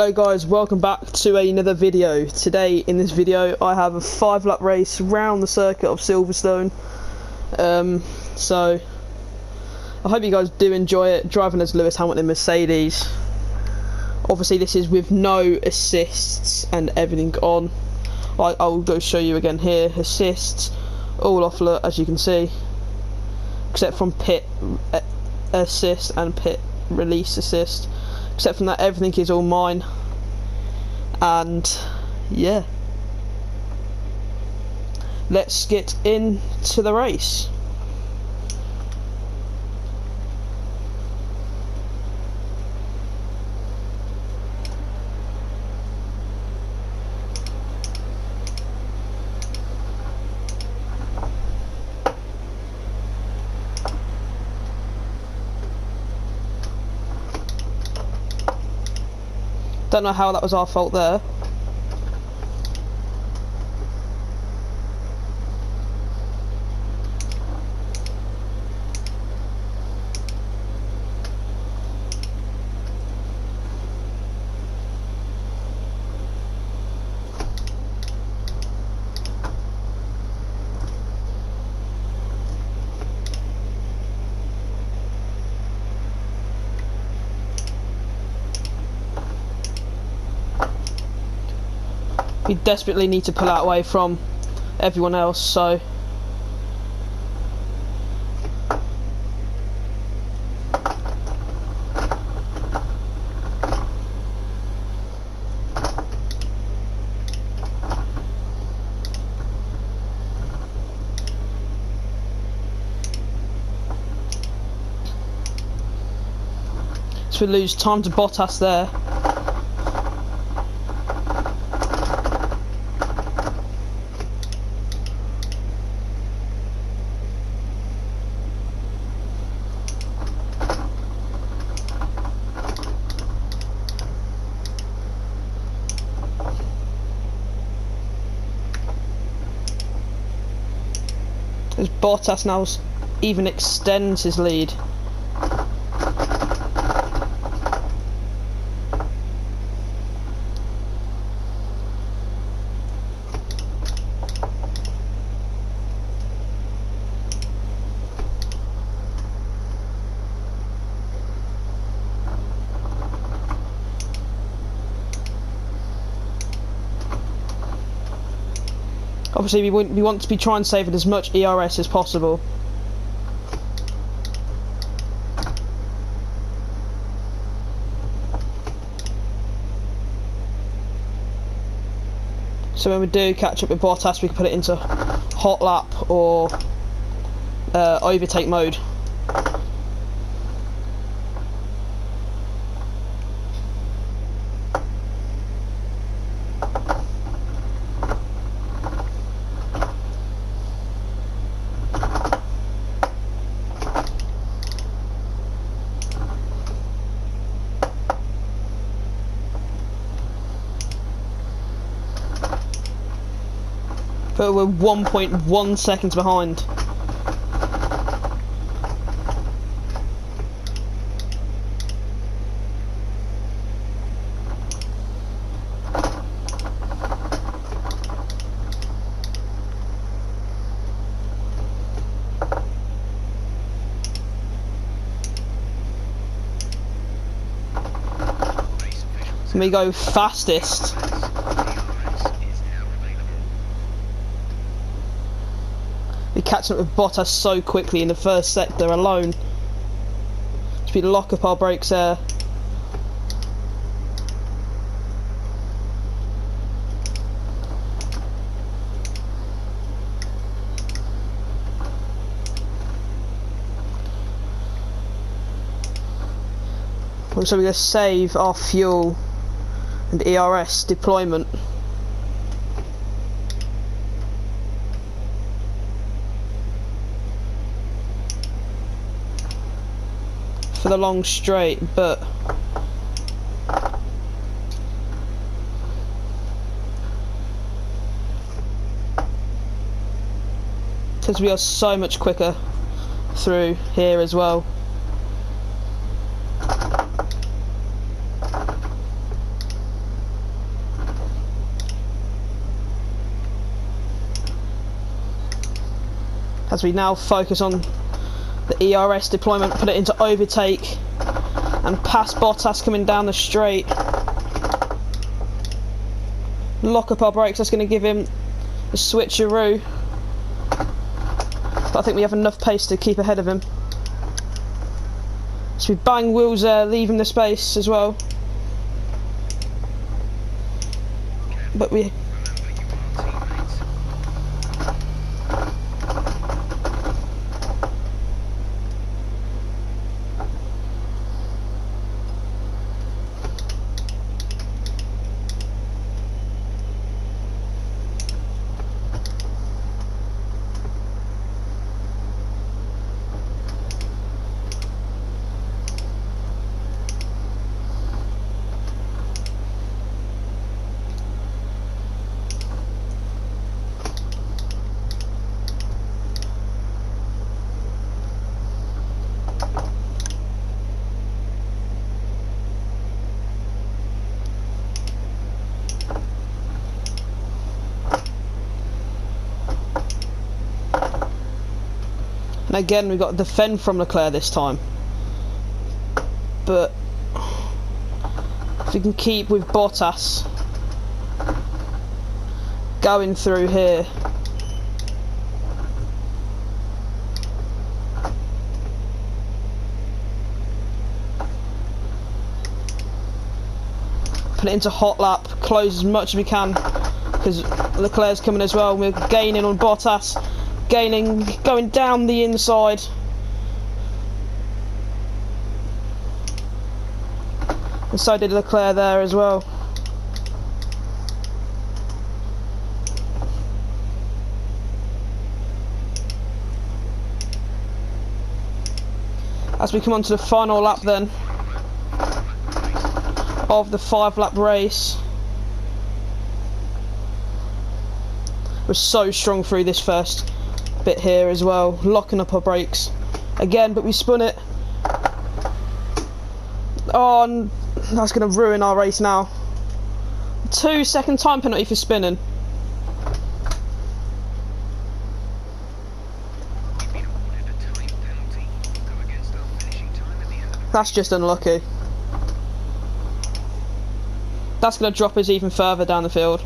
Hello guys, welcome back to another video. Today in this video I have a 5-lap race round the circuit of Silverstone. So I hope you guys do enjoy it, driving as Lewis Hamilton Mercedes. Obviously this is with no assists and everything on. I'll go show you again here. Assists all off alert, as you can see, except from pit assist and pit release assist. Except from that, everything is all mine. And yeah, let's get into the race. Don't know how that was our fault there. We desperately need to pull out away from everyone else, so we lose time to Bottas there. As Bottas now even extends his lead. Obviously we want to be trying to save as much ERS as possible. So when we do catch up with Bottas, we can put it into hot lap or overtake mode. But we're 1.1 seconds behind. So we go fastest. We catch up with Bottas so quickly in the first sector alone. Just we lock up our brakes there. So we're going to save our fuel and ERS deployment. For the long straight, but because we are so much quicker through here as well. As we now focus on the ERS deployment, put it into overtake and pass Bottas coming down the straight. Lock up our brakes, that's going to give him a switcheroo. But I think we have enough pace to keep ahead of him. So we bang wheels there, leaving the space as well. But we... And again, we've got to defend from Leclerc this time. But if we can keep with Bottas going through here. Put it into hot lap, close as much as we can because Leclerc's coming as well. We're gaining on Bottas. Gaining, going down the inside. And so did Leclerc there as well. As we come on to the final lap then of the 5-lap race. We're so strong through this first bit here as well, locking up our brakes again, but we spun it. Oh, and that's going to ruin our race now. 2-second time penalty for spinning. That's just unlucky. That's going to drop us even further down the field.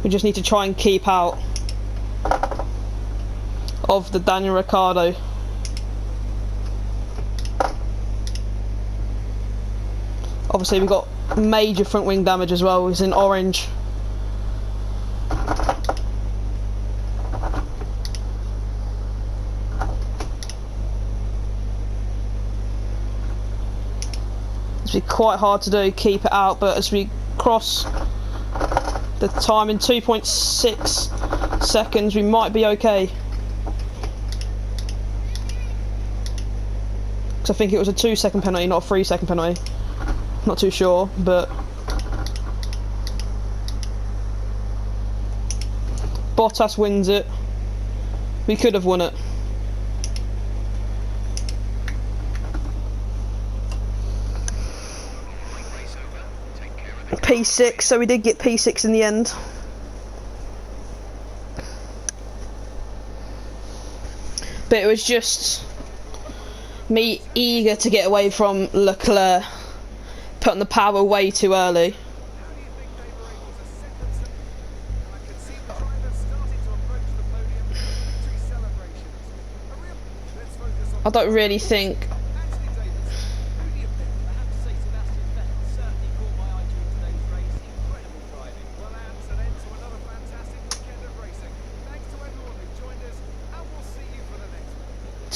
We just need to try and keep out of the Daniel Ricciardo. Obviously we've got major front wing damage as well, it's in orange. It's be quite hard to do, keep it out, but as we cross the time in 2.6 seconds, we might be okay. Because I think it was a 2-second penalty, not a 3-second penalty. Not too sure, but Bottas wins it. We could have won it. P6, so we did get P6 in the end. But it was just me eager to get away from Leclerc, putting the power way too early. I don't really think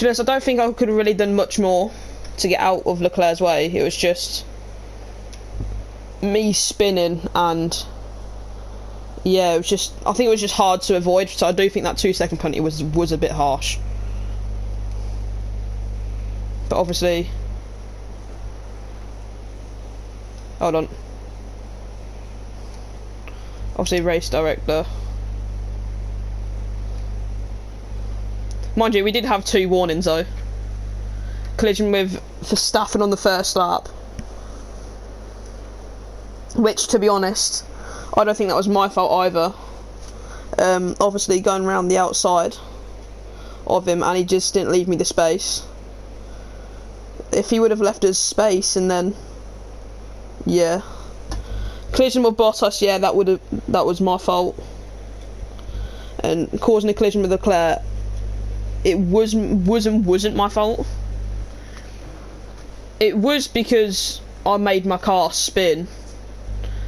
to be honest, I don't think I could have really done much more to get out of Leclerc's way. It was just me spinning, and yeah, it was just, I think it was just hard to avoid, so I do think that 2-second penalty was a bit harsh. But obviously, hold on, obviously race director, Mind you, we did have 2 warnings though. Collision with Verstappen on the first lap, which, to be honest, I don't think that was my fault either. Obviously going around the outside of him, and he just didn't leave me the space. If he would have left us space, and then yeah, collision with Bottas, yeah, that was my fault. And causing a collision with Leclerc, it wasn't my fault. It was because I made my car spin,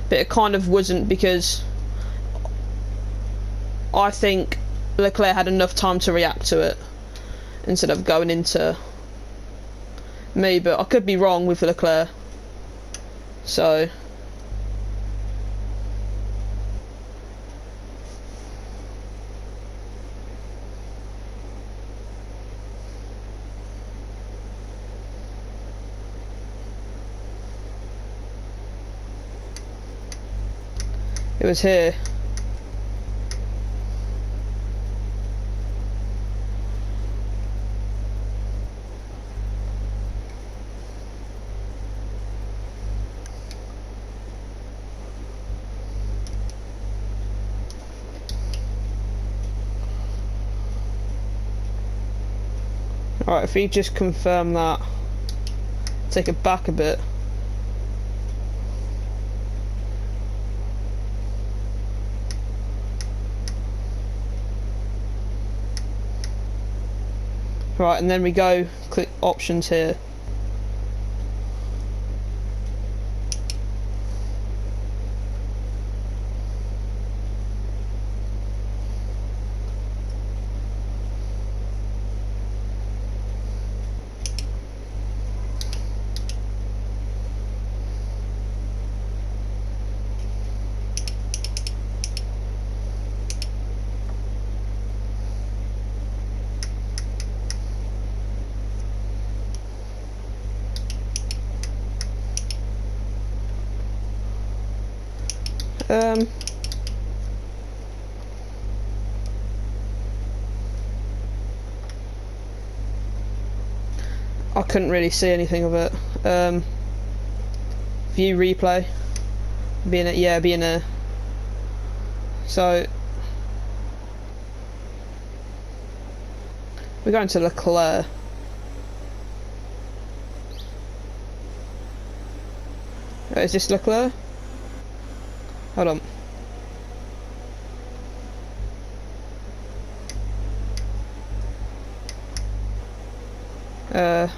but it kind of wasn't, because I think Leclerc had enough time to react to it instead of going into me. But I could be wrong with Leclerc, so it was here. Alright, if we just confirm that, take it back a bit. Right, and then we go click options here. I couldn't really see anything of it. View replay. Being a. So we're going to Leclerc. Is this Leclerc? Hold on.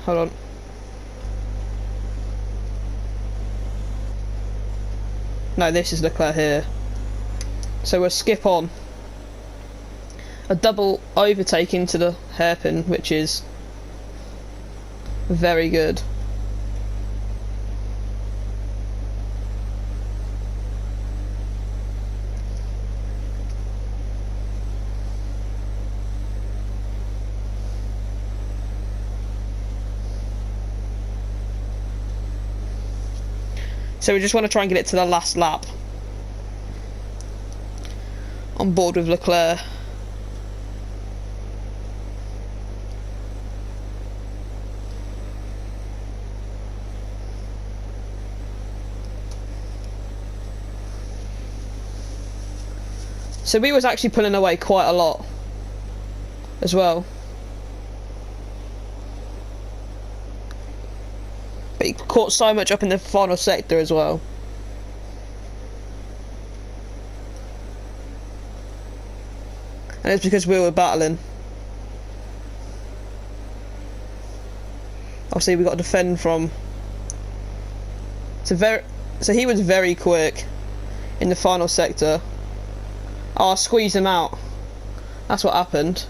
Hold on. No, this is Leclerc here. So we'll skip on. A double overtake into the hairpin, which is very good. So we just want to try and get it to the last lap. On board with Leclerc. So we was actually pulling away quite a lot as well. But he caught so much up in the final sector as well. And it's because we were battling. Obviously we got to defend from. So he was very quick in the final sector. Oh, I squeezed him out. That's what happened.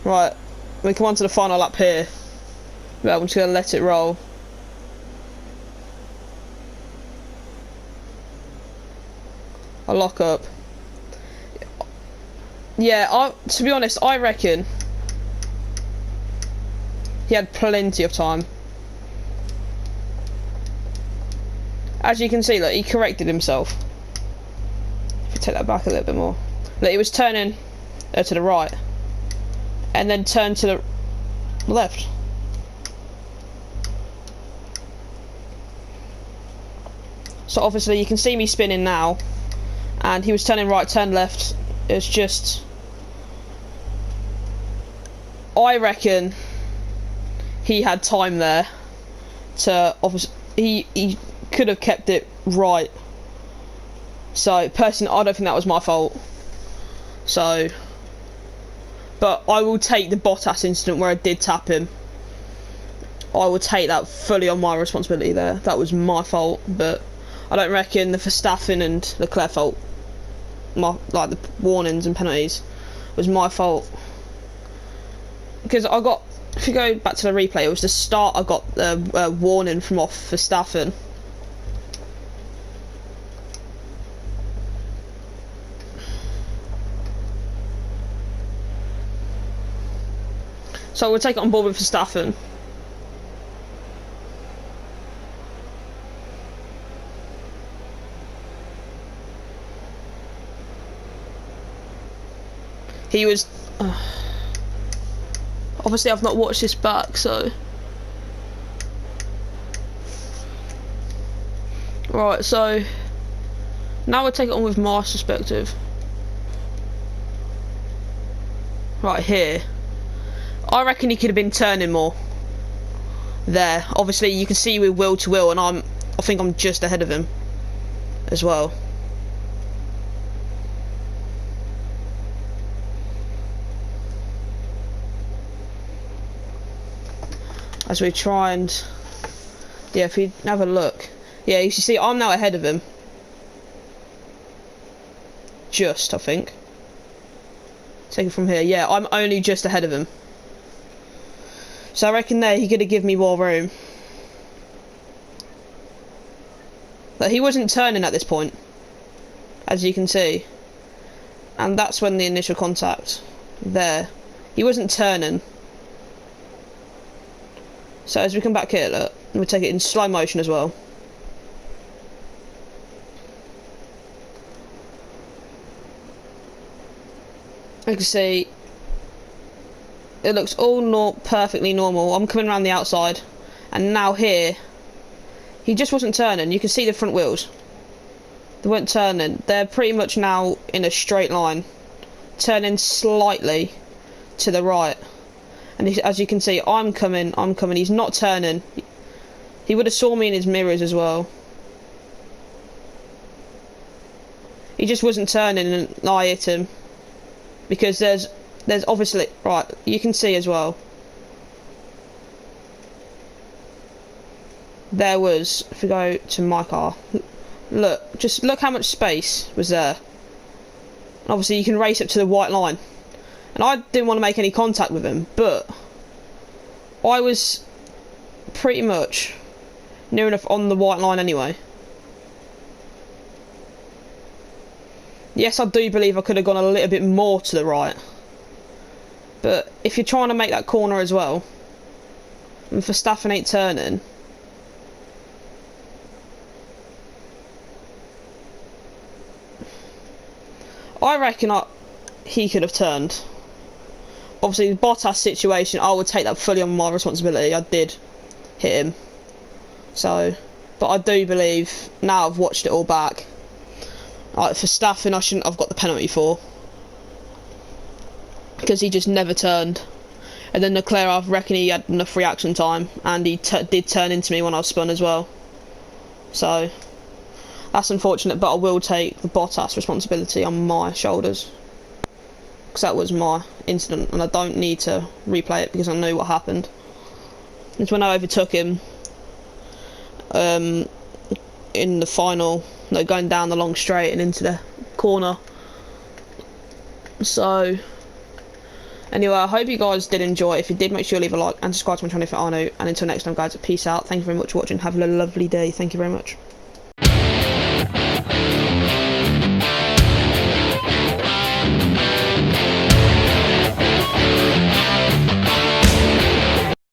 Right, we come on to the final lap here. Right, I'm just gonna let it roll. I lock up. Yeah, to be honest, I reckon he had plenty of time. As you can see, look, he corrected himself. If you take that back a little bit more. Look, he was turning to the right. and then turn to the left. So obviously you can see me spinning now, and he was turning right, turn left. It's just, I reckon he had time there to, obviously he could have kept it right. So personally, I don't think that was my fault. So, but I will take the Bottas incident where I did tap him. I will take that fully on my responsibility there. That was my fault, but I don't reckon the Verstappen and Leclerc fault, like the warnings and penalties, was my fault. Because I got, if you go back to the replay, it was the start I got the warning from off Verstappen. So we'll take it on board with Verstappen. He was... obviously I've not watched this back, so... Right, so... Now we'll take it on with my perspective. Right here. I reckon he could have been turning more. There. Obviously you can see we're wheel to wheel, and I think I'm just ahead of him as well. As we try and, yeah, if you have a look, yeah, you see I'm now ahead of him. Just, I think. Take it from here. Yeah, I'm only just ahead of him. So I reckon there he could have given me more room. But he wasn't turning at this point, as you can see. And that's when the initial contact. There. He wasn't turning. So as we come back here, look, we'll take it in slow motion as well. You can see it looks all perfectly normal. I'm coming around the outside, and now here he just wasn't turning. You can see the front wheels, they weren't turning. They're pretty much now in a straight line, turning slightly to the right. And as you can see, I'm coming, he's not turning. He would have saw me in his mirrors as well. He just wasn't turning, and I hit him. Because there's obviously, right, you can see as well. There was, if we go to my car, look, just look how much space was there. And obviously you can race up to the white line. And I didn't want to make any contact with him, but I was pretty much near enough on the white line anyway. Yes, I do believe I could have gone a little bit more to the right. But if you're trying to make that corner as well, and Verstappen ain't turning, I reckon he could have turned. Obviously, the Bottas situation, I would take that fully on my responsibility. I did hit him. So, but I do believe, now I've watched it all back, like Verstappen I shouldn't have got the penalty for. Because he just never turned. And then Leclerc, I reckon he had enough reaction time, and he did turn into me when I was spun as well. So, that's unfortunate, but I will take the Bottas responsibility on my shoulders. Because that was my incident, and I don't need to replay it because I knew what happened. It's when I overtook him in the final, no, going down the long straight and into the corner. So anyway, I hope you guys did enjoy. If you did, make sure you leave a like and subscribe to my channel if you are new. And until next time, guys, peace out. Thank you very much for watching. Have a lovely day. Thank you very much.